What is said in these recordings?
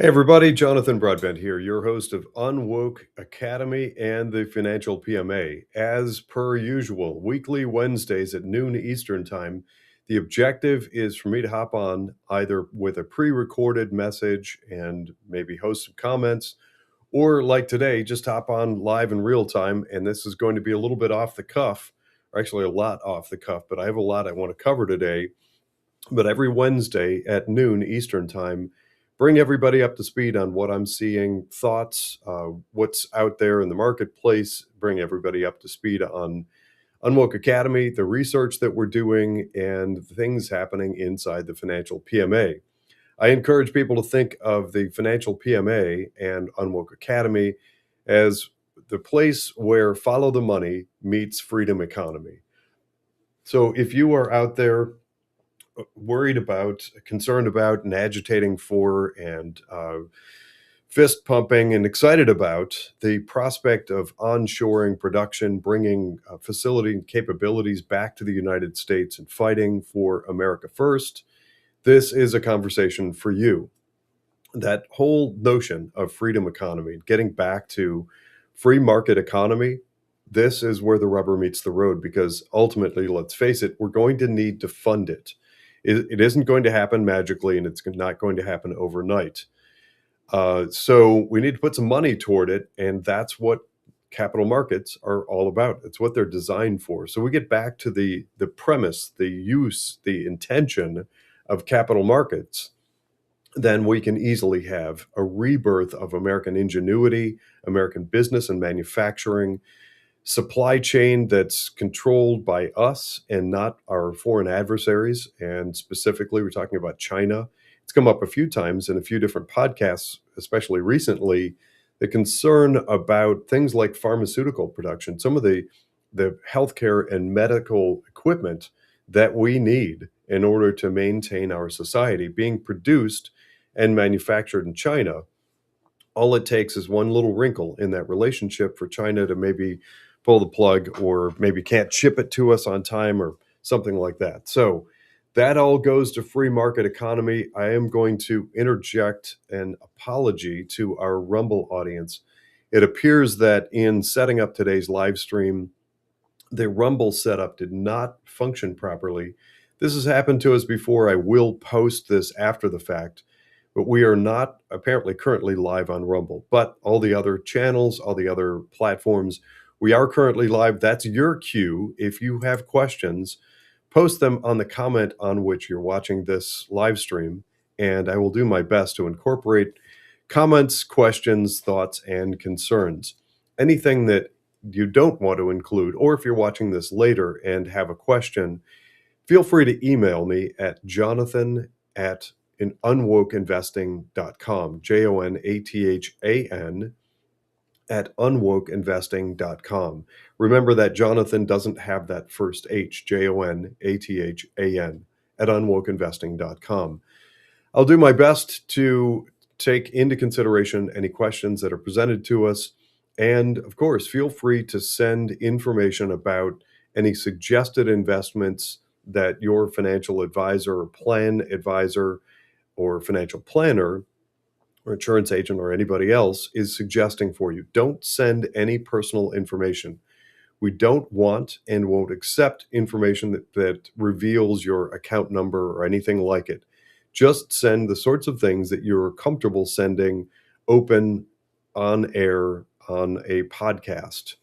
Hey everybody, Jonathan Broadbent here, your host of UnWoke Academy and the Financial PMA. As per usual, weekly Wednesdays at noon Eastern Time. The objective is for me to hop on either with a pre-recorded message and maybe host some comments, or like today, just hop on live in real time. And this is going to be a little bit off the cuff, or actually a lot off the cuff, but I have a lot I want to cover today. But every Wednesday at noon Eastern Time, bring everybody up to speed on what I'm seeing, thoughts, what's out there in the marketplace, bring everybody up to speed on UnWoke Academy, the research that we're doing, and things happening inside the financial PMA. I encourage people to think of the financial PMA and UnWoke Academy as the place where follow the money meets freedom economy. So if you are out there worried about, concerned about, and agitating for, and fist pumping and excited about the prospect of onshoring production, bringing facility and capabilities back to the United States and fighting for America first, this is a conversation for you. That whole notion of freedom economy, getting back to free market economy, this is where the rubber meets the road because ultimately, let's face it, we're going to need to fund it. It isn't going to happen magically and it's not going to happen overnight. So we need to put some money toward it, and that's what capital markets are all about. It's what they're designed for. So we get back to the premise, the use, the intention of capital markets, then we can easily have a rebirth of American ingenuity, American business and manufacturing, supply chain that's controlled by us and not our foreign adversaries. And specifically, we're talking about China. It's come up a few times in a few different podcasts, especially recently, the concern about things like pharmaceutical production, some of the healthcare and medical equipment that we need in order to maintain our society being produced and manufactured in China. All it takes is one little wrinkle in that relationship for China to maybe pull the plug or maybe can't ship it to us on time or something like that. So that all goes to free market economy. I am going to interject an apology to our Rumble audience. It appears that in setting up today's live stream, the Rumble setup did not function properly. This has happened to us before. I will post this after the fact, but we are not apparently currently live on Rumble. But all the other channels, all the other platforms, we are currently live. That's your cue. If you have questions, post them on the comment on which you're watching this live stream, and I will do my best to incorporate comments, questions, thoughts, and concerns. Anything that you don't want to include, or if you're watching this later and have a question, feel free to email me at jonathan@unwokeinvesting.com, JONATHAN at unwokeinvesting.com. Remember that Jonathan doesn't have that first H, JONATHAN at unwokeinvesting.com. I'll do my best to take into consideration any questions that are presented to us. And of course, feel free to send information about any suggested investments that your financial advisor or plan advisor or financial planner or insurance agent or anybody else is suggesting for you. Don't send any personal information. We don't want and won't accept information that reveals your account number or anything like it. Just send the sorts of things that you're comfortable sending open on air on a podcast.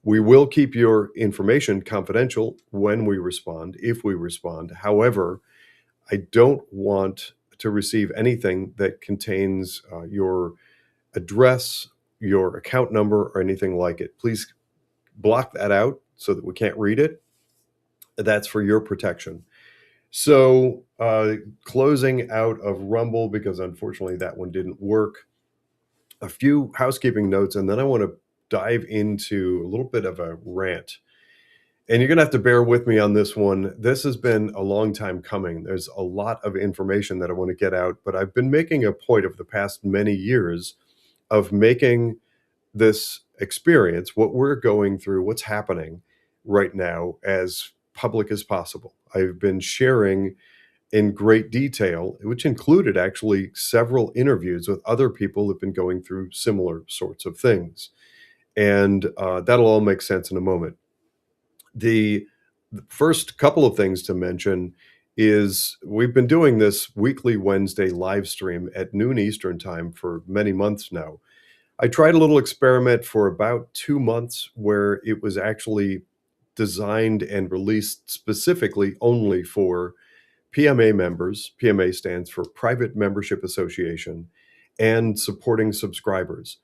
We will keep your information confidential when we respond, if we respond. However, I don't want to receive anything that contains your address, your account number, or anything like it. Please block that out so that we can't read it. That's for your protection. So closing out of Rumble, because unfortunately that one didn't work. A few housekeeping notes, and then I want to dive into a little bit of a rant. And you're going to have to bear with me on this one. This has been a long time coming. There's a lot of information that I want to get out, but I've been making a point over the past many years of making this experience, what we're going through, what's happening right now, as public as possible. I've been sharing in great detail, which included actually several interviews with other people who've been going through similar sorts of things. And that'll all make sense in a moment. The first couple of things to mention is we've been doing this weekly Wednesday live stream at noon Eastern time for many months now. I tried a little experiment for about 2 months where it was actually designed and released specifically only for PMA members. PMA stands for Private Membership Association, and supporting subscribers.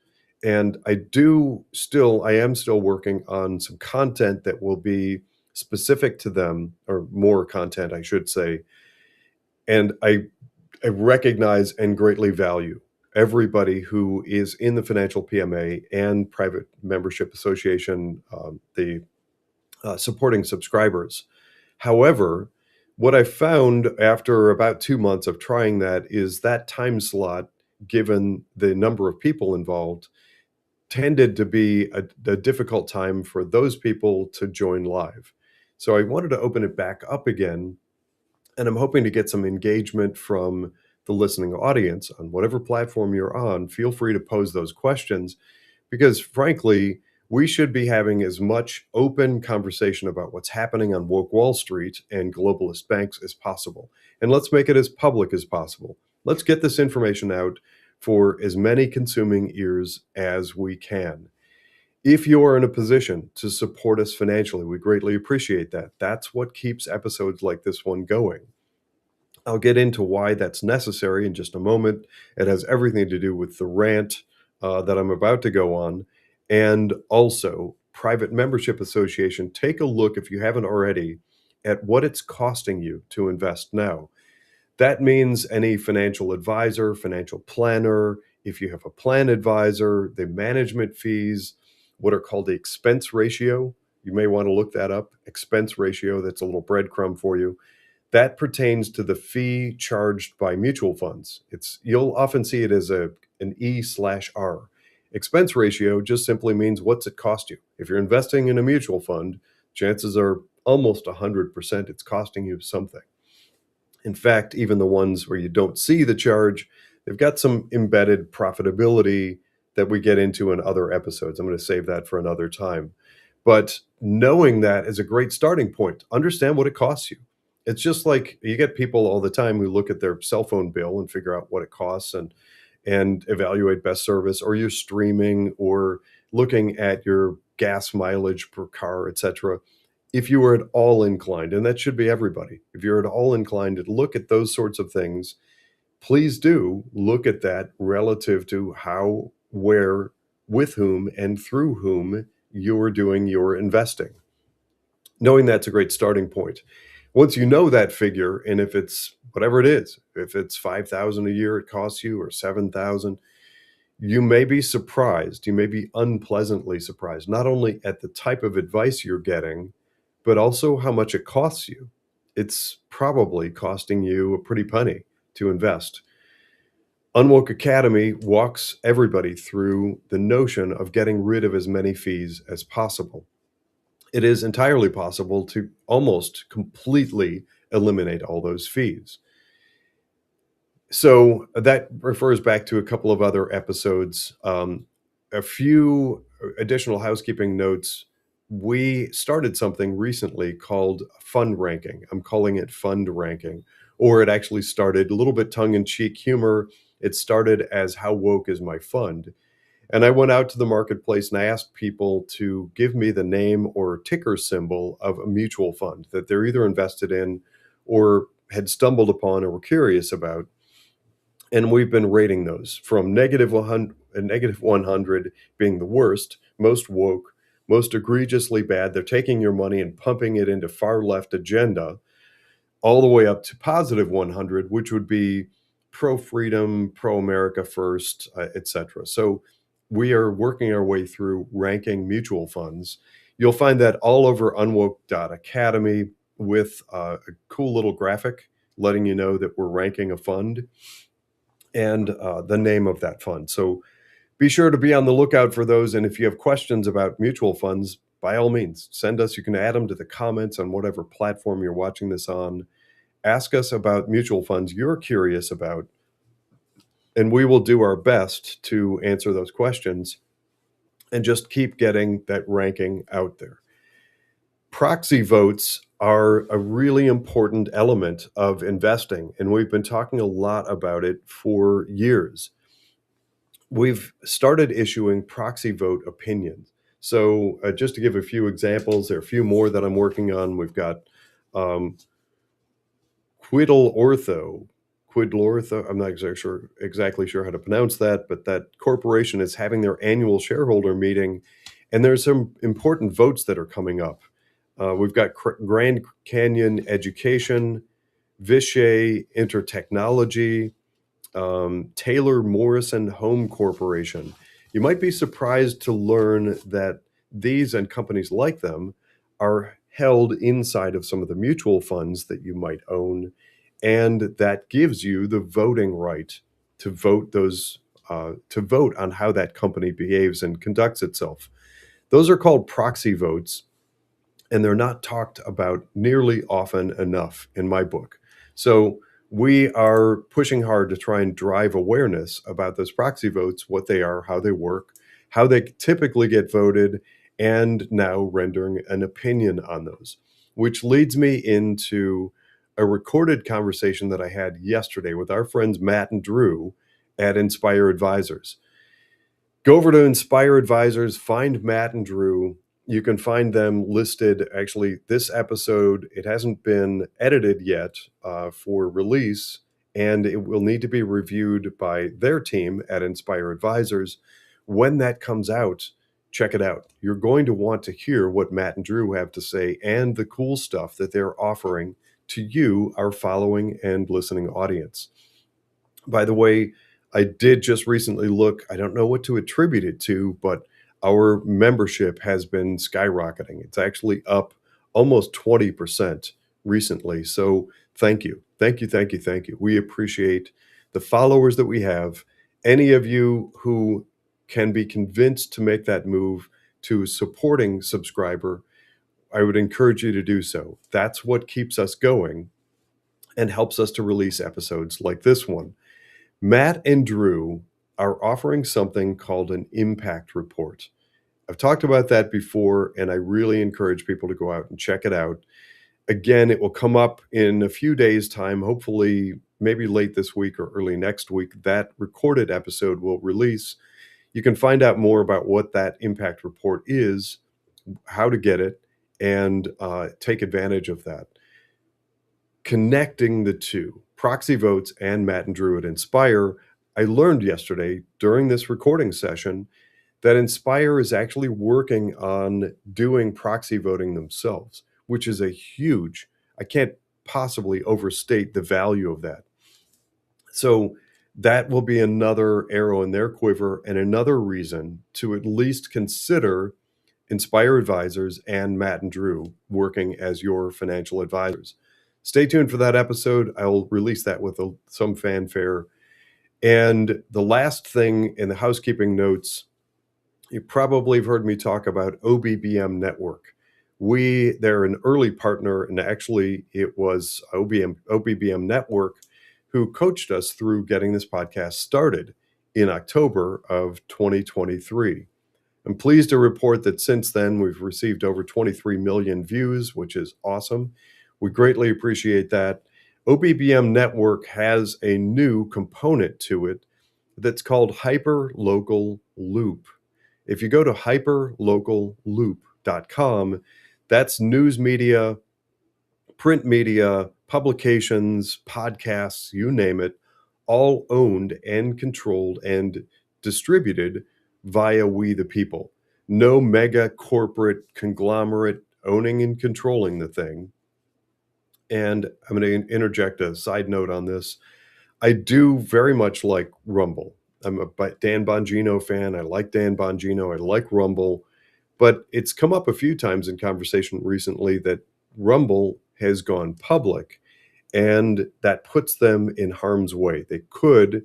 And I am still working on some content that will be specific to them, or more content, I should say. And I recognize and greatly value everybody who is in the Financial PMA and Private Membership Association, the supporting subscribers. However, what I found after about 2 months of trying that is that time slot, given the number of people involved, tended to be a difficult time for those people to join live. So I wanted to open it back up again, and I'm hoping to get some engagement from the listening audience on whatever platform you're on. Feel free to pose those questions because, frankly, we should be having as much open conversation about what's happening on woke Wall Street and globalist banks as possible. And let's make it as public as possible. Let's get this information out for as many consuming ears as we can. If you're in a position to support us financially, we greatly appreciate that. That's what keeps episodes like this one going. I'll get into why that's necessary in just a moment. It has everything to do with the rant that I'm about to go on. And also, Private Membership Association, take a look, if you haven't already, at what it's costing you to invest now. That means any financial advisor, financial planner, if you have a plan advisor, the management fees, what are called the expense ratio. You may want to look that up. Expense ratio, that's a little breadcrumb for you. That pertains to the fee charged by mutual funds. You'll often see it as an E/R. Expense ratio just simply means what's it cost you. If you're investing in a mutual fund, chances are almost 100% it's costing you something. In fact, even the ones where you don't see the charge, they've got some embedded profitability that we get into in other episodes. I'm going to save that for another time. But knowing that is a great starting point. Understand what it costs you. It's just like you get people all the time who look at their cell phone bill and figure out what it costs and evaluate best service, or you're streaming or looking at your gas mileage per car, etc. If you are at all inclined, and that should be everybody, if you're at all inclined to look at those sorts of things, please do look at that relative to how, where, with whom, and through whom you're doing your investing. Knowing that's a great starting point. Once you know that figure, and if it's whatever it is, if it's $5,000 a year it costs you, or $7,000, you may be surprised. You may be unpleasantly surprised, not only at the type of advice you're getting, but also how much it costs you. It's probably costing you a pretty penny to invest. UnWoke.Academy walks everybody through the notion of getting rid of as many fees as possible. It is entirely possible to almost completely eliminate all those fees. So that refers back to a couple of other episodes. A few additional housekeeping notes. We started something recently called fund ranking. I'm calling it fund ranking, or it actually started a little bit tongue-in-cheek humor. It started as how woke is my fund? And I went out to the marketplace and I asked people to give me the name or ticker symbol of a mutual fund that they're either invested in or had stumbled upon or were curious about. And we've been rating those from negative 100 being the worst, most woke, most egregiously bad. They're taking your money and pumping it into far left agenda, all the way up to positive 100, which would be pro-freedom, pro-America first, etc. So we are working our way through ranking mutual funds. You'll find that all over UnWoke.Academy with a cool little graphic letting you know that we're ranking a fund and the name of that fund. So be sure to be on the lookout for those. And if you have questions about mutual funds, by all means, send us. You can add them to the comments on whatever platform you're watching this on. Ask us about mutual funds you're curious about, and we will do our best to answer those questions and just keep getting that ranking out there. Proxy votes are a really important element of investing, and we've been talking a lot about it for years. We've started issuing proxy vote opinions. So, just to give a few examples, there are a few more that I'm working on. We've got um, Quidlortho. I'm not exactly sure how to pronounce that, but that corporation is having their annual shareholder meeting, and there's some important votes that are coming up. We've got Grand Canyon Education, Vishay Intertechnology, Taylor Morrison Home Corporation. You might be surprised to learn that these and companies like them are held inside of some of the mutual funds that you might own, and that gives you the voting right to vote on how that company behaves and conducts itself. Those are called proxy votes, and they're not talked about nearly often enough in my book. So we are pushing hard to try and drive awareness about those proxy votes, what they are, how they work, how they typically get voted, and now rendering an opinion on those, which leads me into a recorded conversation that I had yesterday with our friends Matt and Drew at Inspire Advisors. Go over to Inspire Advisors, find Matt and Drew. You can find them listed. Actually, this episode, it hasn't been edited yet for release, and it will need to be reviewed by their team at Inspire Advisors. When that comes out, check it out. You're going to want to hear what Matt and Drew have to say and the cool stuff that they're offering to you, our following and listening audience. By the way, I did just recently look. I don't know what to attribute it to, but our membership has been skyrocketing. It's actually up almost 20% recently. So thank you. Thank you. Thank you. Thank you. We appreciate the followers that we have. Any of you who can be convinced to make that move to supporting subscriber, I would encourage you to do so. That's what keeps us going and helps us to release episodes like this one. Matt and Drew are offering something called an impact report. I've talked about that before, and I really encourage people to go out and check it out. Again, it will come up in a few days' time, hopefully, maybe late this week or early next week. That recorded episode will release. You can find out more about what that impact report is, how to get it, and take advantage of that. Connecting the two, proxy votes and Matt and Drew at Inspire, I learned yesterday during this recording session that Inspire is actually working on doing proxy voting themselves, which is a huge, I can't possibly overstate the value of that. So that will be another arrow in their quiver and another reason to at least consider Inspire Advisors and Matt and Drew working as your financial advisors. Stay tuned for that episode. I'll release that with some fanfare. And the last thing in the housekeeping notes, you probably have heard me talk about OBBM Network. They're an early partner, and actually it was OBBM Network who coached us through getting this podcast started in October of 2023. I'm pleased to report that since then, we've received over 23 million views, which is awesome. We greatly appreciate that. OBBM Network has a new component to it that's called Hyperlocal Loop. If you go to hyperlocalloop.com, that's news media, print media, publications, podcasts, you name it, all owned and controlled and distributed via We the People. No mega corporate conglomerate owning and controlling the thing. And I'm going to interject a side note on this. I do very much like Rumble. I'm a Dan Bongino fan. I like Dan Bongino. I like Rumble. But it's come up a few times in conversation recently that Rumble has gone public, and that puts them in harm's way. They could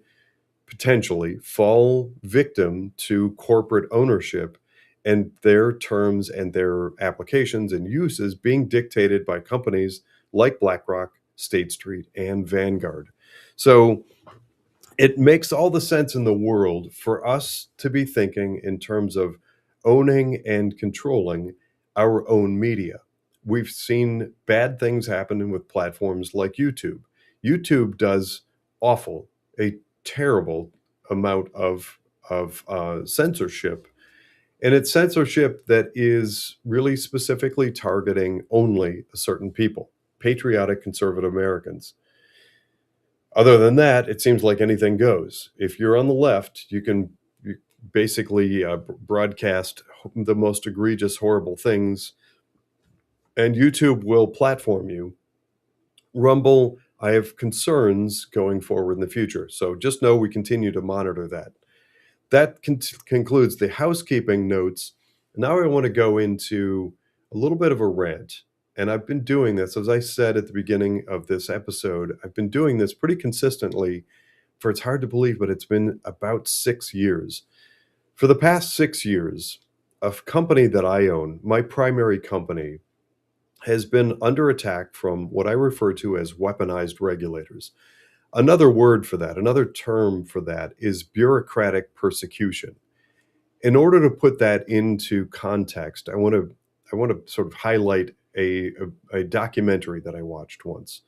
potentially fall victim to corporate ownership and their terms and their applications and uses being dictated by companies like BlackRock, State Street, and Vanguard. So it makes all the sense in the world for us to be thinking in terms of owning and controlling our own media. We've seen bad things happening with platforms like YouTube. YouTube does awful, a terrible amount of censorship, and it's censorship that is really specifically targeting only certain people, patriotic conservative Americans. Other than that, it seems like anything goes. If you're on the left, you can basically broadcast the most egregious, horrible things, and YouTube will platform you. Rumble, I have concerns going forward in the future. So just know we continue to monitor that. That concludes the housekeeping notes. Now I want to go into a little bit of a rant. And I've been doing this, as I said at the beginning of this episode, I've been doing this pretty consistently for, it's hard to believe, but it's been about 6 years. For the past 6 years, a company that I own, my primary company, has been under attack from what I refer to as weaponized regulators. Another word for that, another term for that is bureaucratic persecution. In order to put that into context, I want to sort of highlight a documentary that I watched once.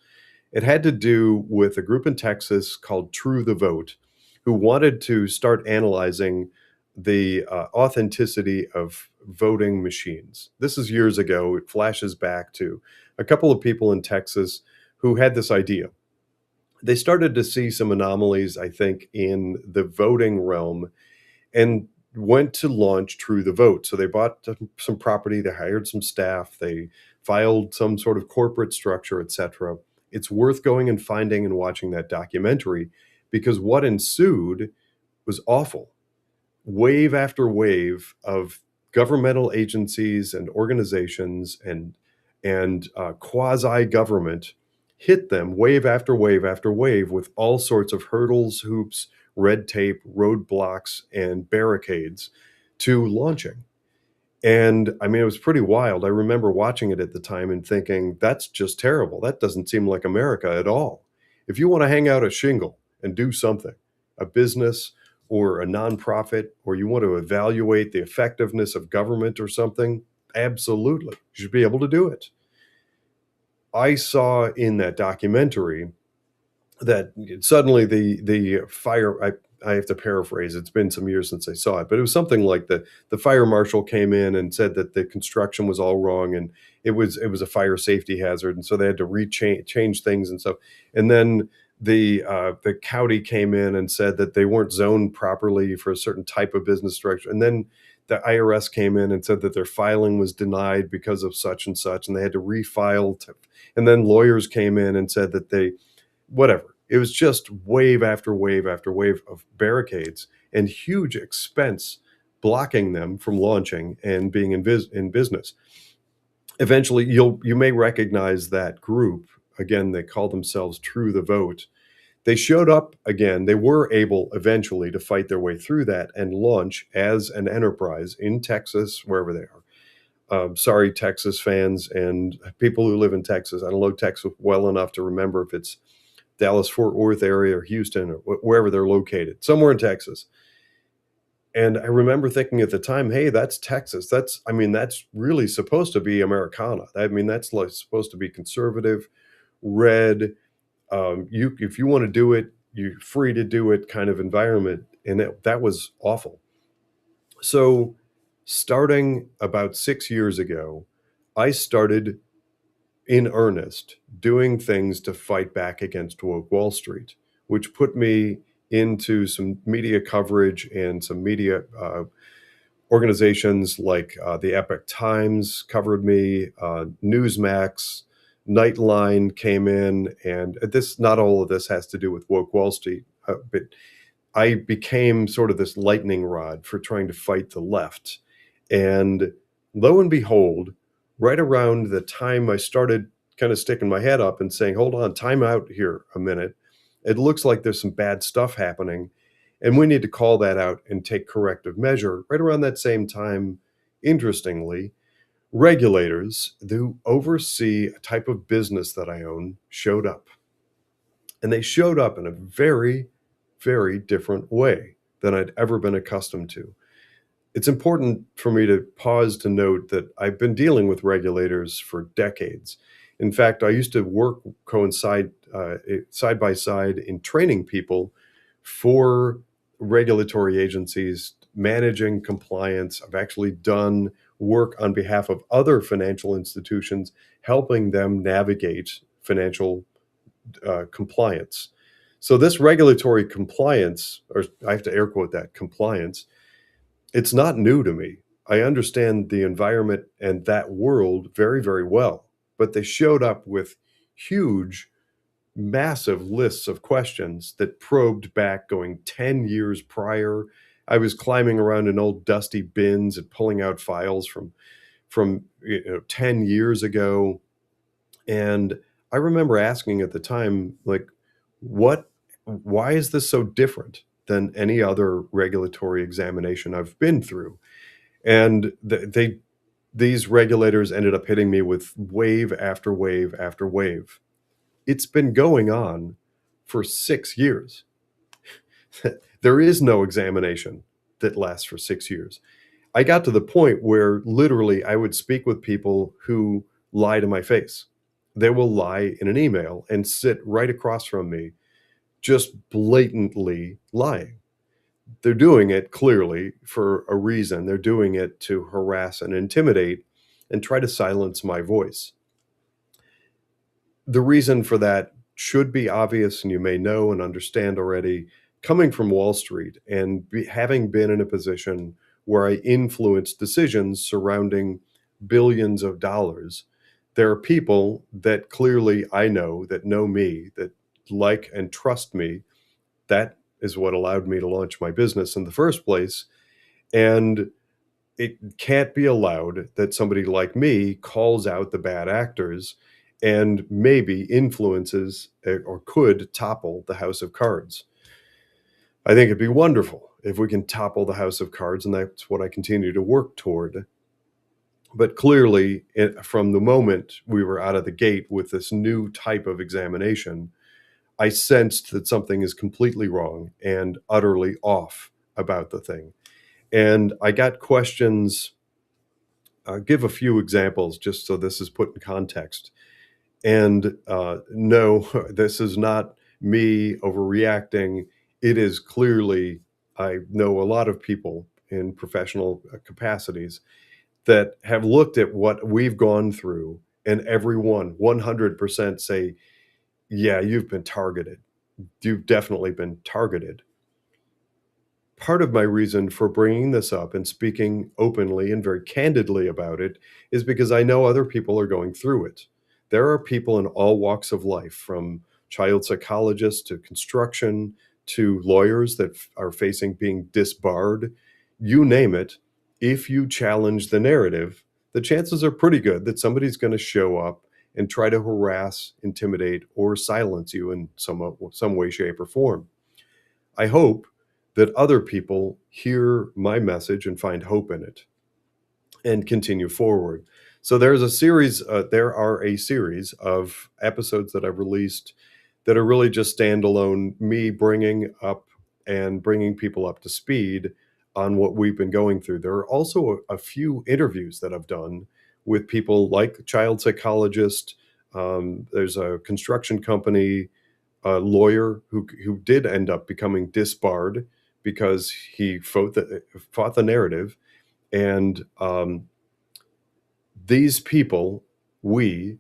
It had to do with a group in Texas called True the Vote, who wanted to start analyzing the authenticity of voting machines. This is years ago. It flashes back to a couple of people in Texas who had this idea. They started to see some anomalies, I think, in the voting realm, and went to launch True the Vote. So they bought some property, they hired some staff, they filed some sort of corporate structure, etc. It's worth going and finding and watching that documentary, because what ensued was awful. Wave after wave of governmental agencies and organizations and quasi government hit them, wave after wave after wave, with all sorts of hurdles, hoops, red tape, roadblocks, and barricades to launching. And I mean, it was pretty wild. I remember watching it at the time and thinking, that's just terrible. That doesn't seem like America at all. If you want to hang out a shingle and do something, a business or a nonprofit, or you want to evaluate the effectiveness of government or something, absolutely, you should be able to do it. I saw in that documentary that suddenly the fire, I have to paraphrase, it's been some years since I saw it, but it was something like the fire marshal came in and said that the construction was all wrong, and it was a fire safety hazard, and so they had to change things and stuff. And then the county came in and said that they weren't zoned properly for a certain type of business structure, and then the IRS came in and said that their filing was denied because of such and such, and they had to refile. And then lawyers came in and said that they, whatever. It was just wave after wave after wave of barricades and huge expense blocking them from launching and being in business. Eventually, you may recognize that group. Again, they call themselves True the Vote. They showed up again. They were able eventually to fight their way through that and launch as an enterprise in Texas, wherever they are. Sorry, Texas fans and people who live in Texas. I don't know Texas well enough to remember if it's Dallas, Fort Worth area or Houston or wherever they're located, somewhere in Texas. And I remember thinking at the time, hey, that's Texas. That's really supposed to be Americana. I mean, that's like supposed to be conservative, red. If you want to do it, you're free to do it kind of environment. And that was awful. So starting about 6 years ago, I started in earnest doing things to fight back against woke Wall Street, which put me into some media coverage and some media organizations like the Epoch Times covered me, Newsmax, Nightline came in, and not all of this has to do with woke Wall Street, but I became sort of this lightning rod for trying to fight the left. And lo and behold, right around the time I started kind of sticking my head up and saying, hold on, time out here a minute. It looks like there's some bad stuff happening, and we need to call that out and take corrective measure. Right around that same time, interestingly, Regulators who oversee a type of business that I own showed up. And they showed up in a very, very different way than I'd ever been accustomed to. It's important for me to pause to note that I've been dealing with regulators for decades. In fact, I used to work coincide side by side in training people for regulatory agencies, managing compliance. I've actually done work on behalf of other financial institutions, helping them navigate financial compliance. So this regulatory compliance, or I have to air quote that compliance, it's not new to me. I understand the environment and that world very, very well. But they showed up with huge, massive lists of questions that probed back going 10 years prior. I was climbing around in old dusty bins and pulling out files from 10 years ago. And I remember asking at the time, like, what why is this so different than any other regulatory examination I've been through? And these regulators ended up hitting me with wave after wave after wave. It's been going on for 6 years. There is no examination that lasts for 6 years. I got to the point where literally I would speak with people who lie to my face. They will lie in an email and sit right across from me, just blatantly lying. They're doing it clearly for a reason. They're doing it to harass and intimidate and try to silence my voice. The reason for that should be obvious, and you may know and understand already. Coming from Wall Street and having been in a position where I influence decisions surrounding billions of dollars, there are people that clearly I know that know me, that like and trust me. That is what allowed me to launch my business in the first place. And it can't be allowed that somebody like me calls out the bad actors and maybe influences or could topple the house of cards. I think it'd be wonderful if we can topple the house of cards, and that's what I continue to work toward. But clearly, from the moment we were out of the gate with this new type of examination, I sensed that something is completely wrong and utterly off about the thing. And I got questions. I'll give a few examples just so this is put in context. And no, this is not me overreacting. It is clearly, I know a lot of people in professional capacities that have looked at what we've gone through, and everyone 100% say, yeah, you've been targeted. You've definitely been targeted. Part of my reason for bringing this up and speaking openly and very candidly about it is because I know other people are going through it. There are people in all walks of life, from child psychologists to construction to lawyers that are facing being disbarred. You name it. If you challenge the narrative, the chances are pretty good that somebody's going to show up and try to harass, intimidate, or silence you in some way, shape, or form. I hope that other people hear my message and find hope in it and continue forward. So there are a series of episodes that I've released that are really just standalone, me bringing up and bringing people up to speed on what we've been going through. There are also a few interviews that I've done with people like child psychologists. There's a construction company lawyer who did end up becoming disbarred because he fought the narrative. And these people, we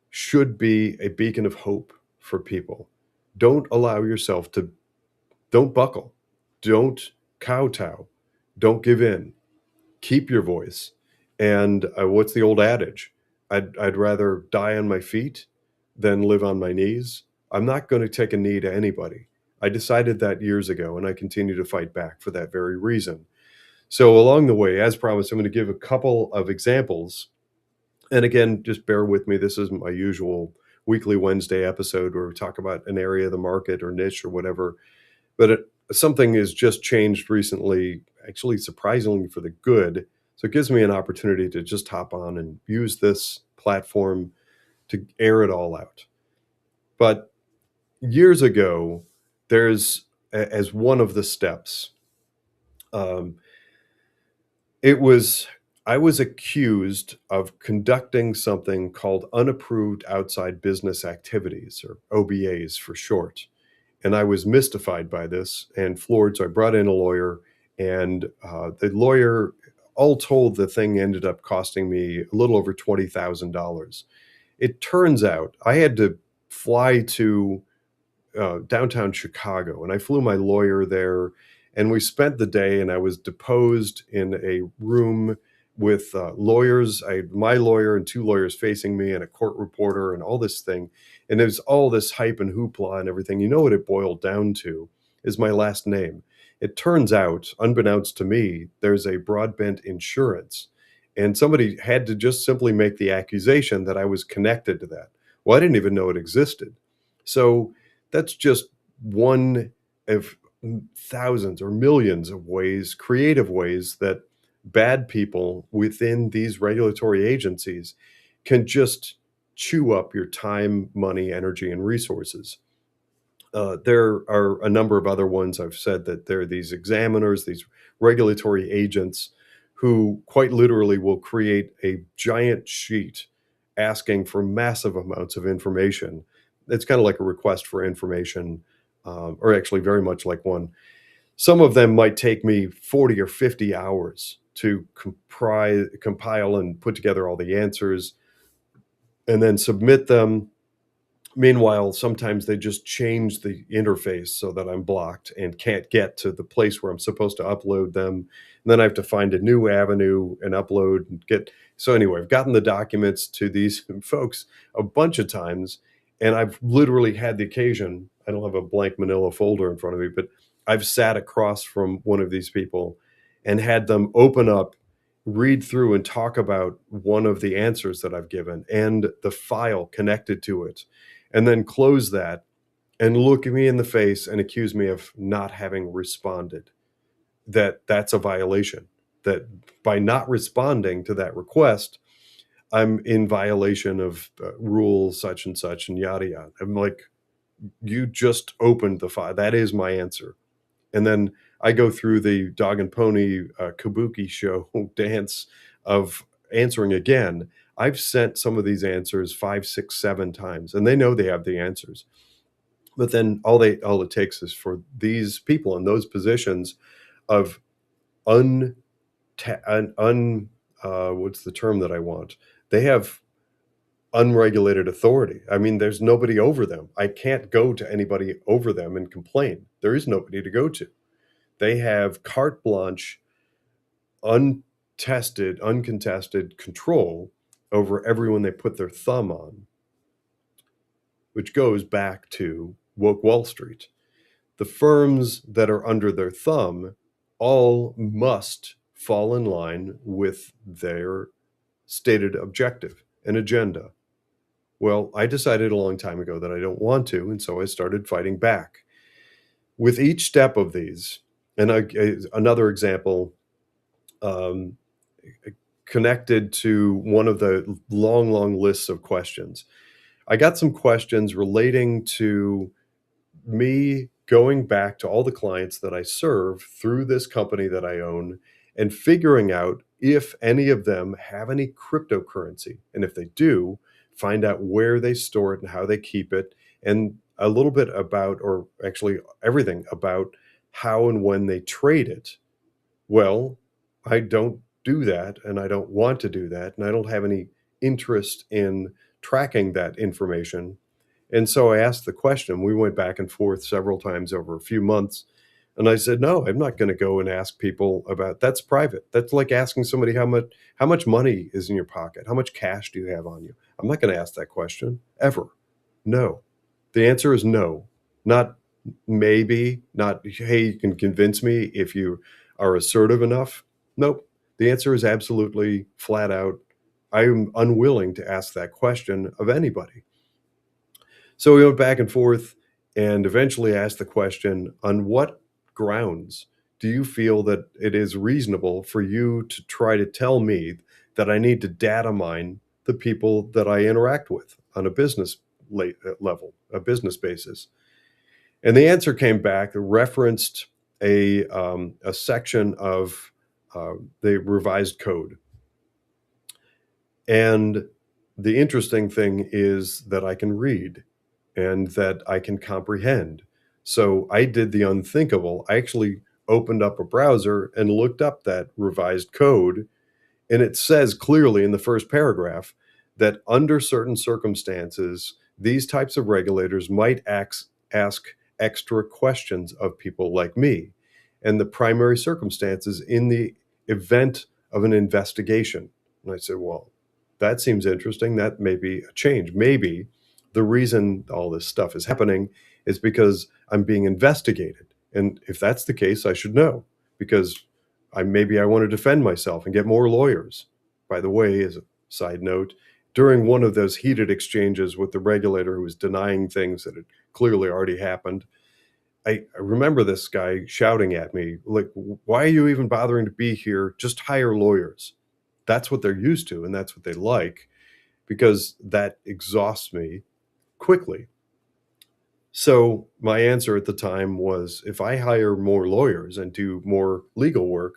should be a beacon of hope for people. Don't allow yourself to, don't buckle, don't kowtow, don't give in. Keep your voice. And what's the old adage? I'd rather die on my feet than live on my knees. I'm not going to take a knee to anybody. I decided that years ago, and I continue to fight back for that very reason. So along the way, as promised, I'm going to give a couple of examples. And again, just bear with me. This isn't my usual weekly Wednesday episode where we talk about an area of the market or niche or whatever. But something has just changed recently, actually surprisingly for the good. So it gives me an opportunity to just hop on and use this platform to air it all out. But years ago, as one of the steps, um, it was I was accused of conducting something called unapproved outside business activities, or OBAs for short. And I was mystified by this and floored. So I brought in a lawyer, and the lawyer, all told, the thing ended up costing me a little over $20,000. It turns out I had to fly to downtown Chicago, and I flew my lawyer there, and we spent the day. And I was deposed in a room with lawyers. I had my lawyer and two lawyers facing me, and a court reporter, and all this thing. And there's all this hype and hoopla and everything. You know what it boiled down to is my last name. It turns out, unbeknownst to me, there's a Broadbent insurance, and somebody had to just simply make the accusation that I was connected to that. Well, I didn't even know it existed. So that's just one of thousands or millions of ways, creative ways, that bad people within these regulatory agencies can just chew up your time, money, energy, and resources. There are a number of other ones. I've said that there are these examiners, these regulatory agents, who quite literally will create a giant sheet asking for massive amounts of information. It's kind of like a request for information, or actually very much like one. Some of them might take me 40 or 50 hours to compile and put together all the answers and then submit them. Meanwhile, sometimes they just change the interface so that I'm blocked and can't get to the place where I'm supposed to upload them. And then I have to find a new avenue and upload and get. So anyway, I've gotten the documents to these folks a bunch of times, and I've literally had the occasion. I don't have a blank manila folder in front of me, but I've sat across from one of these people and had them open up, read through, and talk about one of the answers that I've given and the file connected to it, and then close that and look at me in the face and accuse me of not having responded. That's a violation. That by not responding to that request, I'm in violation of rule such and such and yada yada. I'm like, you just opened the file. That is my answer. And then I go through the dog and pony kabuki show dance of answering again. I've sent some of these answers 5, 6, 7 times, and they know they have the answers. But then all it takes is for these people in those positions of un un what's the term that I want? They have unregulated authority. I mean, there's nobody over them. I can't go to anybody over them and complain. There is nobody to go to. They have carte blanche, untested, uncontested control over everyone they put their thumb on, which goes back to woke Wall Street. The firms that are under their thumb all must fall in line with their stated objective and agenda. Well, I decided a long time ago that I don't want to, and so I started fighting back. With each step of these, and another example, um, connected to one of the long, long lists of questions. I got some questions relating to me going back to all the clients that I serve through this company that I own and figuring out if any of them have any cryptocurrency. And if they do, find out where they store it and how they keep it, and a little bit about, or actually everything about, how and when they trade it. Well, I don't do that, and I don't want to do that, and I don't have any interest in tracking that information. And so I asked the question. We went back and forth several times over a few months. And I said, no, I'm not going to go and ask people about. That's private. That's like asking somebody how much money is in your pocket? How much cash do you have on you? I'm not going to ask that question ever. No. The answer is no. Not maybe, not, hey, you can convince me if you are assertive enough. Nope. The answer is absolutely flat out. I'm unwilling to ask that question of anybody. So we went back and forth and eventually asked the question, on what grounds do you feel that it is reasonable for you to try to tell me that I need to data mine the people that I interact with on a business level, a business basis? And the answer came back, referenced a section of the revised code. And the interesting thing is that I can read and that I can comprehend. So I did the unthinkable. I actually opened up a browser and looked up that revised code, and it says clearly in the first paragraph that under certain circumstances, these types of regulators might ask extra questions of people like me. And the primary circumstances in the event of an investigation. And I said, well, that seems interesting. That may be a change. Maybe the reason all this stuff is happening is because I'm being investigated. And if that's the case, I should know, because maybe I want to defend myself and get more lawyers. By the way, as a side note, during one of those heated exchanges with the regulator who was denying things that had clearly already happened, I remember this guy shouting at me, like, why are you even bothering to be here? Just hire lawyers. That's what they're used to, and that's what they like, because that exhausts me quickly. So my answer at the time was, if I hire more lawyers and do more legal work,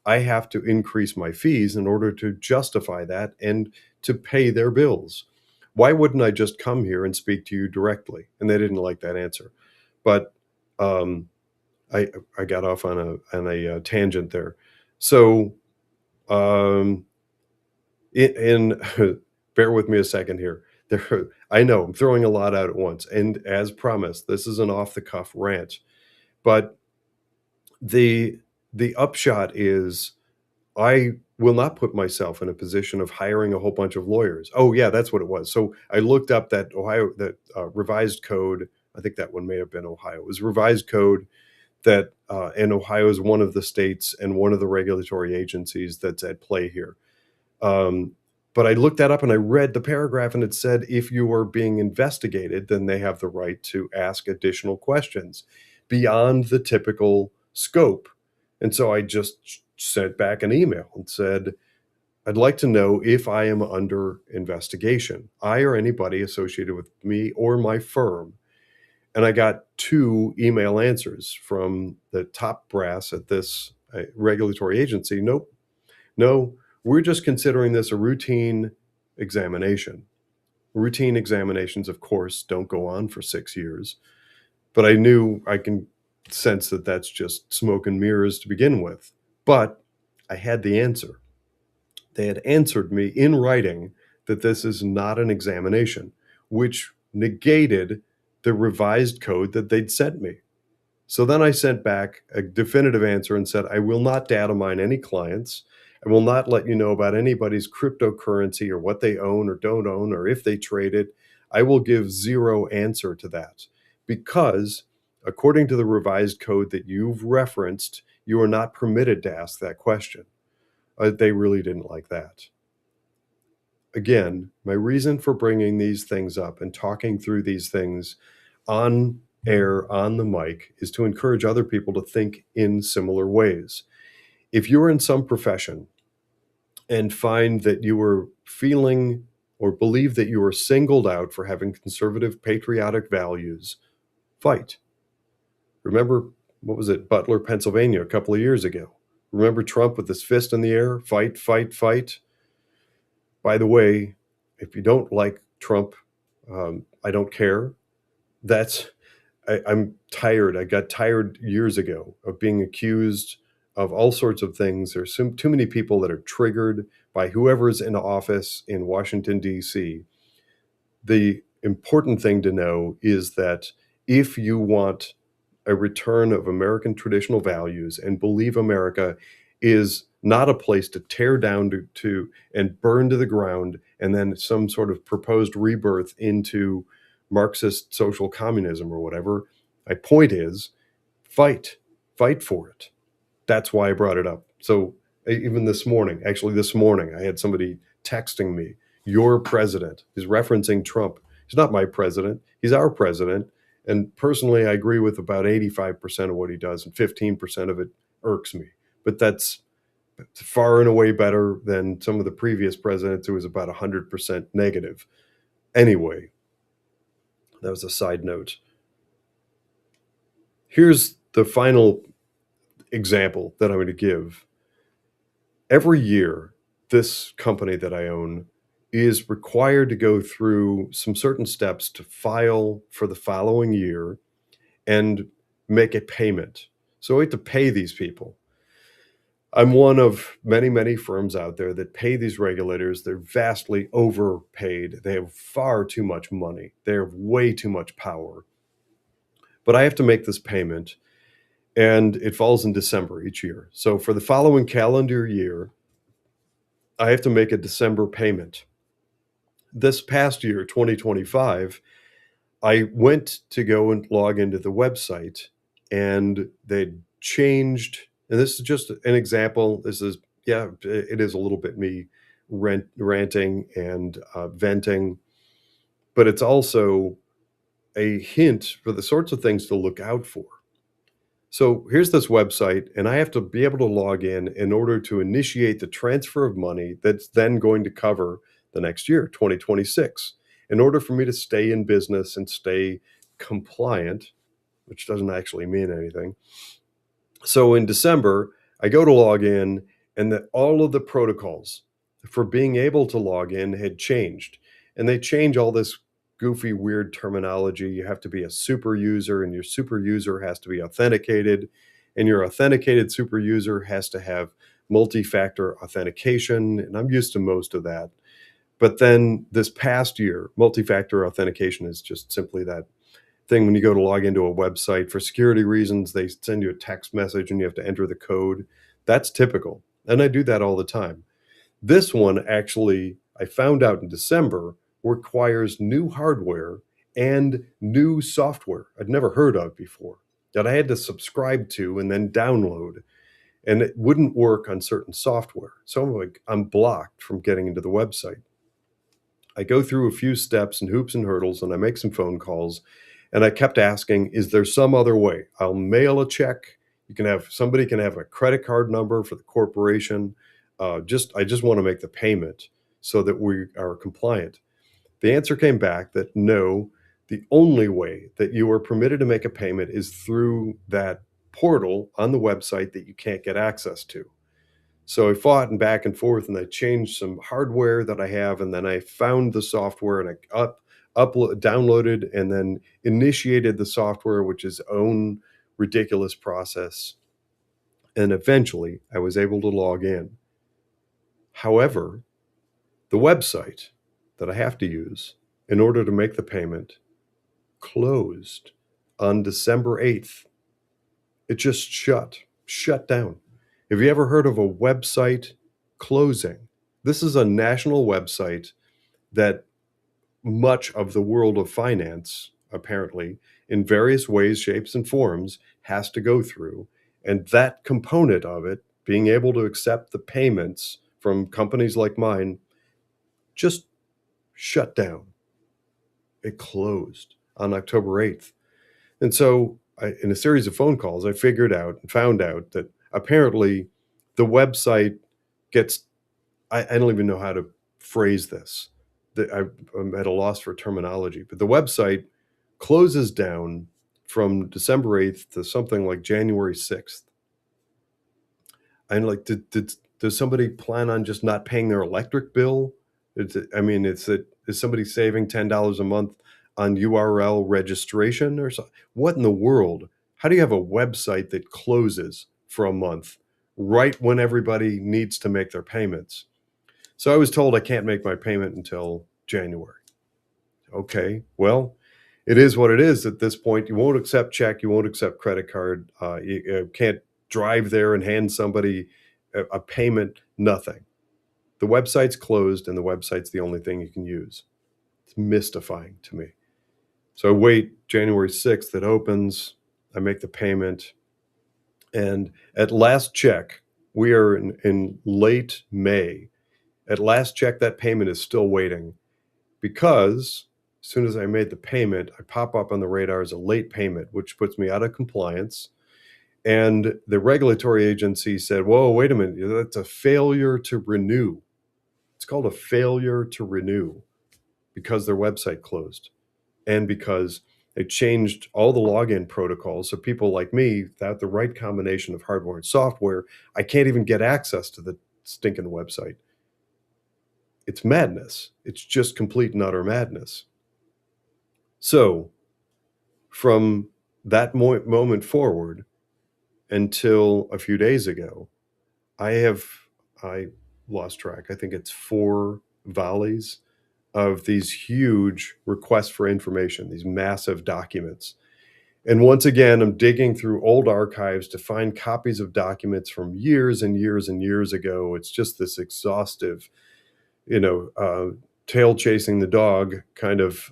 I have to increase my fees in order to justify that and to pay their bills. Why wouldn't I just come here and speak to you directly? And they didn't like that answer. But um, I got off on a tangent there. So um, in bear with me a second here. I know I'm throwing a lot out at once, and as promised, this is an off-the-cuff rant. But the upshot is, I will not put myself in a position of hiring a whole bunch of lawyers. Oh yeah, that's what it was. So I looked up that revised code. I think that one may have been Ohio. It was revised code that, and Ohio is one of the states and one of the regulatory agencies that's at play here. But I looked that up and I read the paragraph, and it said if you are being investigated, then they have the right to ask additional questions beyond the typical scope. And so I just sent back an email and said, I'd like to know if I am under investigation, I or anybody associated with me or my firm. And I got 2 email answers from the top brass at this regulatory agency. Nope. No, we're just considering this a routine examination. Routine examinations, of course, don't go on for 6 years, but I knew, I can sense that that's just smoke and mirrors to begin with. But I had the answer. They had answered me in writing that this is not an examination, which negated the revised code that they'd sent me. So then I sent back a definitive answer and said, I will not data mine any clients. I will not let you know about anybody's cryptocurrency or what they own or don't own or if they trade it. I will give zero answer to that, because according to the revised code that you've referenced, you are not permitted to ask that question. They really didn't like that. Again, my reason for bringing these things up and talking through these things on air, on the mic, is to encourage other people to think in similar ways. If you're in some profession and find that you are feeling or believe that you are singled out for having conservative patriotic values, fight. Remember, what was it, Butler, Pennsylvania, a couple of years ago? Remember Trump with his fist in the air? Fight, fight, fight. By the way, if you don't like Trump, I don't care. I'm tired. I got tired years ago of being accused of all sorts of things. There's too many people that are triggered by whoever's in office in Washington, D.C. The important thing to know is that if you want a return of American traditional values and believe America is not a place to tear down to and burn to the ground, and then some sort of proposed rebirth into Marxist social communism or whatever, my point is, fight for it. That's why I brought it up. So even this morning, I had somebody texting me, your president is referencing Trump. He's not my president. He's our president. And personally, I agree with about 85% of what he does, and 15% of it irks me. But that's far and away better than some of the previous presidents who was about 100% negative. Anyway, that was a side note. Here's the final example that I'm going to give. Every year, this company that I own is required to go through some certain steps to file for the following year and make a payment. So I have to pay these people. I'm one of many, many firms out there that pay these regulators. They're vastly overpaid. They have far too much money. They have way too much power. But I have to make this payment, and it falls in December each year. So for the following calendar year, I have to make a December payment. This past year, 2025, I went to go and log into the website, and they changed. And this is just an example. This is, yeah, it is a little bit me ranting and venting, but it's also a hint for the sorts of things to look out for. So here's this website, and I have to be able to log in order to initiate the transfer of money that's then going to cover the next year, 2026. In order for me to stay in business and stay compliant, which doesn't actually mean anything. So in December, I go to log in, and that all of the protocols for being able to log in had changed. And they change all this goofy, weird terminology. You have to be a super user, and your super user has to be authenticated, and your authenticated super user has to have multi-factor authentication. And I'm used to most of that. But then this past year, multi-factor authentication is just simply that thing when you go to log into a website. For security reasons, they send you a text message and you have to enter the code. That's typical. And I do that all the time. This one actually, I found out in December, requires new hardware and new software I'd never heard of before that I had to subscribe to and then download. And it wouldn't work on certain software. So I'm blocked from getting into the website. I go through a few steps and hoops and hurdles, and I make some phone calls. And I kept asking, is there some other way? I'll mail a check. Somebody can have a credit card number for the corporation. I just want to make the payment so that we are compliant. The answer came back that no, the only way that you are permitted to make a payment is through that portal on the website that you can't get access to. So I fought and back and forth, and I changed some hardware that I have, and then I found the software, and I downloaded and then initiated the software, which is own ridiculous process. And eventually I was able to log in. However, the website that I have to use in order to make the payment closed on December 8th. It just shut down. Have you ever heard of a website closing? This is a national website that much of the world of finance, apparently, in various ways, shapes, and forms, has to go through. And that component of it, being able to accept the payments from companies like mine, just shut down. It closed on October 8th. And so in a series of phone calls, I found out that apparently the website gets, I don't even know how to phrase this. I'm at a loss for terminology, but the website closes down from December 8th to something like January 6th. And like, does somebody plan on just not paying their electric bill? Is somebody saving $10 a month on URL registration or something? What in the world? How do you have a website that closes for a month right when everybody needs to make their payments? So I was told I can't make my payment until January. Okay, well, it is what it is at this point. You won't accept check. You won't accept credit card. You can't drive there and hand somebody a payment, nothing. The website's closed, and the website's the only thing you can use. It's mystifying to me. So I wait January 6th, it opens, I make the payment, and at last check, we are in late May. At last check, that payment is still waiting because as soon as I made the payment, I pop up on the radar as a late payment, which puts me out of compliance. And the regulatory agency said, whoa, wait a minute, that's a failure to renew. It's called a failure to renew because their website closed and because they changed all the login protocols. So people like me, without the right combination of hardware and software, I can't even get access to the stinking website. It's madness. It's just complete and utter madness. So from that moment forward until a few days ago, I lost track. I think it's 4 volleys of these huge requests for information, these massive documents. And once again, I'm digging through old archives to find copies of documents from years and years and years ago. It's just this exhaustive, tail chasing the dog kind of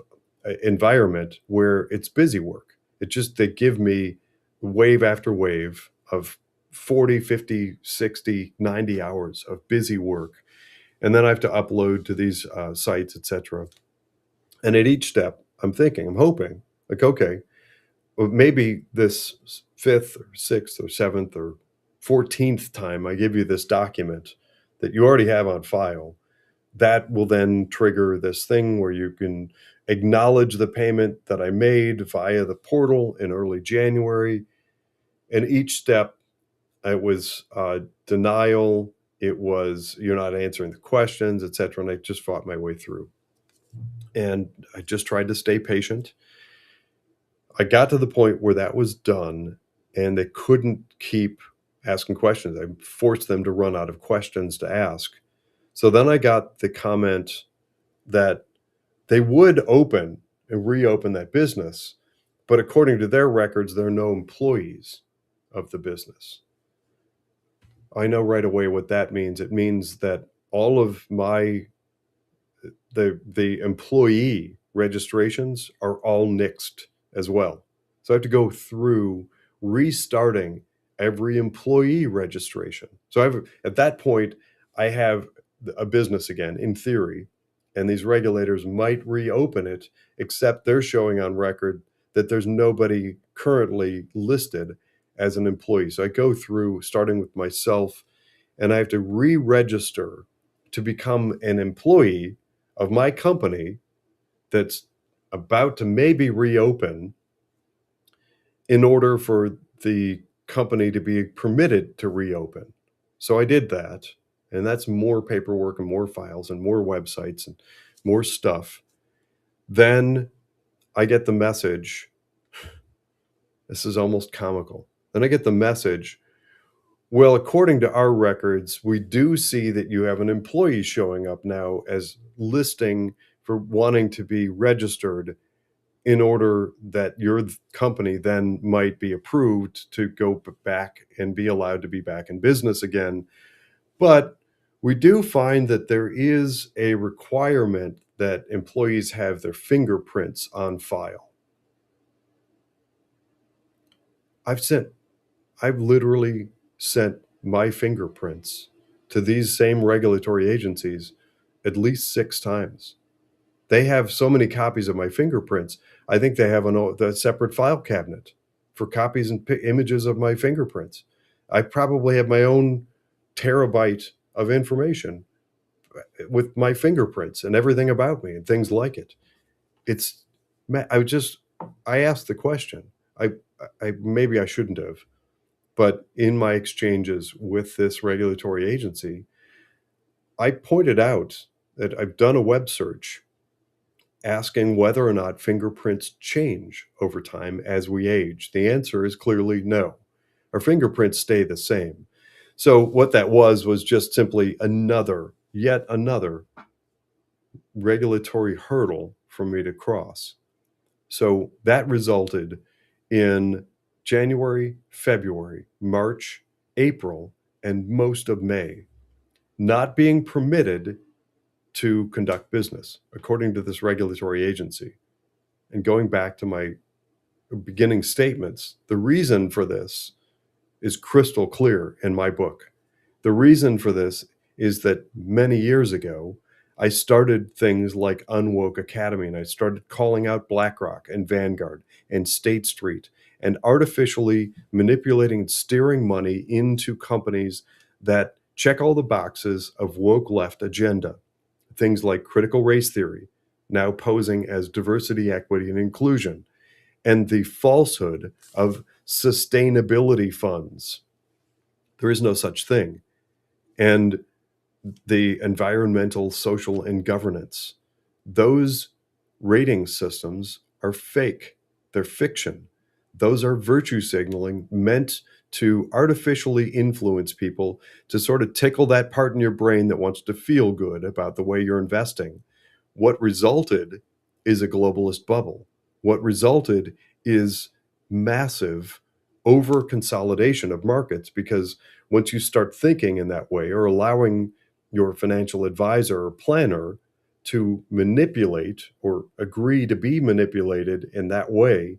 environment where it's busy work. They give me wave after wave of 40, 50, 60, 90 hours of busy work. And then I have to upload to these sites, etc. And at each step, I'm hoping, like, okay, well, maybe this 5th or 6th or 7th or 14th time I give you this document that you already have on file, that will then trigger this thing where you can acknowledge the payment that I made via the portal in early January. And each step, it was denial. It was, you're not answering the questions, etc. And I just fought my way through. And I just tried to stay patient. I got to the point where that was done and they couldn't keep asking questions. I forced them to run out of questions to ask. So then I got the comment that they would open and reopen that business, but according to their records, there are no employees of the business. I know right away what that means. It means that all of the employee registrations are all nixed as well. So I have to go through restarting every employee registration. So at that point, I have a business again, in theory, and these regulators might reopen it, except they're showing on record that there's nobody currently listed as an employee. So I go through, starting with myself, and I have to re-register to become an employee of my company that's about to maybe reopen in order for the company to be permitted to reopen. So I did that, and that's more paperwork and more files and more websites and more stuff. Then I get the message. This is almost comical. Then I get the message, well, according to our records, we do see that you have an employee showing up now as listing for wanting to be registered in order that your company then might be approved to go back and be allowed to be back in business again. But we do find that there is a requirement that employees have their fingerprints on file. I've literally sent my fingerprints to these same regulatory agencies at least 6 times. They have so many copies of my fingerprints. I think they have a separate file cabinet for copies and images of my fingerprints. I probably have my own terabyte of information with my fingerprints and everything about me and things like it. I asked the question. I maybe I shouldn't have, but in my exchanges with this regulatory agency, I pointed out that I've done a web search asking whether or not fingerprints change over time as we age. The answer is clearly no. Our fingerprints stay the same. So what that was just simply yet another regulatory hurdle for me to cross. So that resulted in January, February, March, April, and most of May not being permitted to conduct business according to this regulatory agency. And going back to my beginning statements, the reason for this is crystal clear in my book. The reason for this is that many years ago, I started things like UnWoke.Academy, and I started calling out BlackRock and Vanguard and State Street and artificially manipulating and steering money into companies that check all the boxes of woke left agenda. Things like critical race theory, now posing as diversity, equity, and inclusion, and the falsehood of sustainability funds. There is no such thing. And the environmental, social, and governance. Those rating systems are fake. They're fiction. Those are virtue signaling meant to artificially influence people to sort of tickle that part in your brain that wants to feel good about the way you're investing. What resulted is a globalist bubble. What resulted is massive over consolidation of markets, because once you start thinking in that way or allowing your financial advisor or planner to manipulate or agree to be manipulated in that way,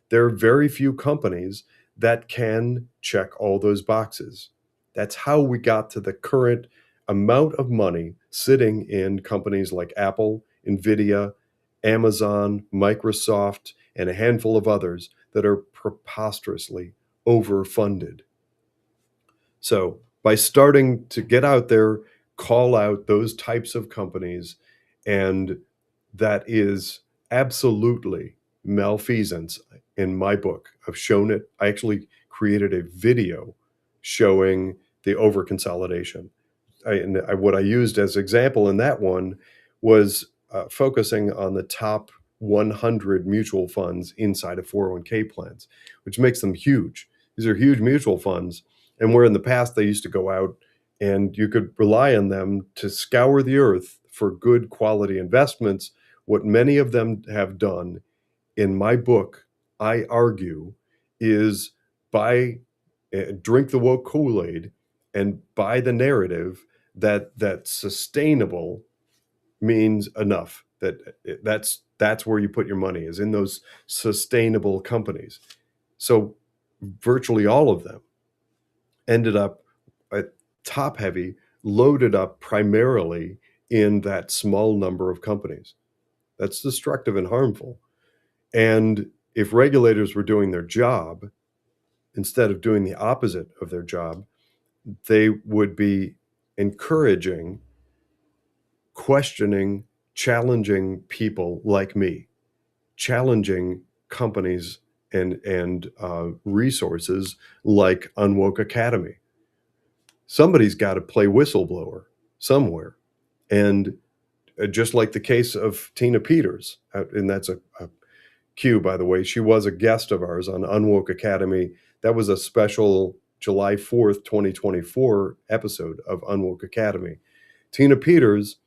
there are very few companies that can check all those boxes. That's how we got to the current amount of money sitting in companies like Apple, Nvidia, Amazon, Microsoft, and a handful of others that are preposterously overfunded. So by starting to get out there, call out those types of companies, and that is absolutely malfeasance in my book. I've shown it. I actually created a video showing the overconsolidation. What I used as example in that one was focusing on the top 100 mutual funds inside of 401k plans, which makes them huge. These are huge mutual funds. And where in the past they used to go out and you could rely on them to scour the earth for good quality investments, what many of them have done in my book, I argue, is buy, drink the woke Kool-Aid and buy the narrative that sustainable means enough. That's where you put your money, is in those sustainable companies. So virtually all of them ended up top heavy, loaded up primarily in that small number of companies. That's destructive and harmful. And if regulators were doing their job instead of doing the opposite of their job, they would be encouraging, questioning, challenging people like me, challenging companies and resources like UnWoke.Academy. Somebody's got to play whistleblower somewhere. And just like the case of Tina Peters, and that's a cue, by the way, she was a guest of ours on UnWoke.Academy. That was a special July 4th, 2024 episode of UnWoke.Academy. Tina Peters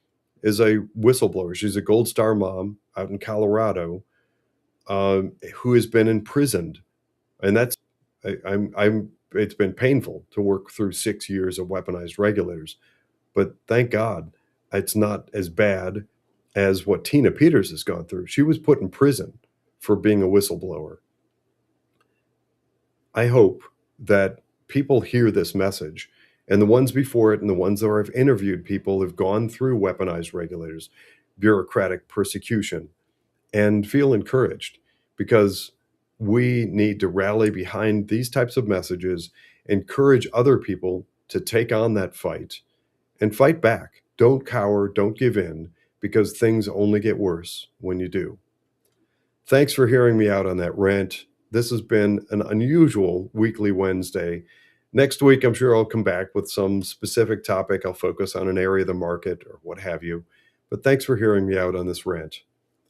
is a whistleblower. She's a Gold Star mom out in Colorado who has been imprisoned. And that's, it's been painful to work through 6 years of weaponized regulators. But thank God it's not as bad as what Tina Peters has gone through. She was put in prison for being a whistleblower. I hope that people hear this message, and the ones before it and the ones that I've interviewed people have gone through weaponized regulators, bureaucratic persecution, and feel encouraged, because we need to rally behind these types of messages, encourage other people to take on that fight and fight back. Don't cower, don't give in, because things only get worse when you do. Thanks for hearing me out on that rant. This has been an unusual weekly Wednesday. Next week, I'm sure I'll come back with some specific topic. I'll focus on an area of the market or what have you. But thanks for hearing me out on this rant.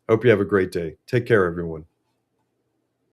Hope you have a great day. Take care, everyone.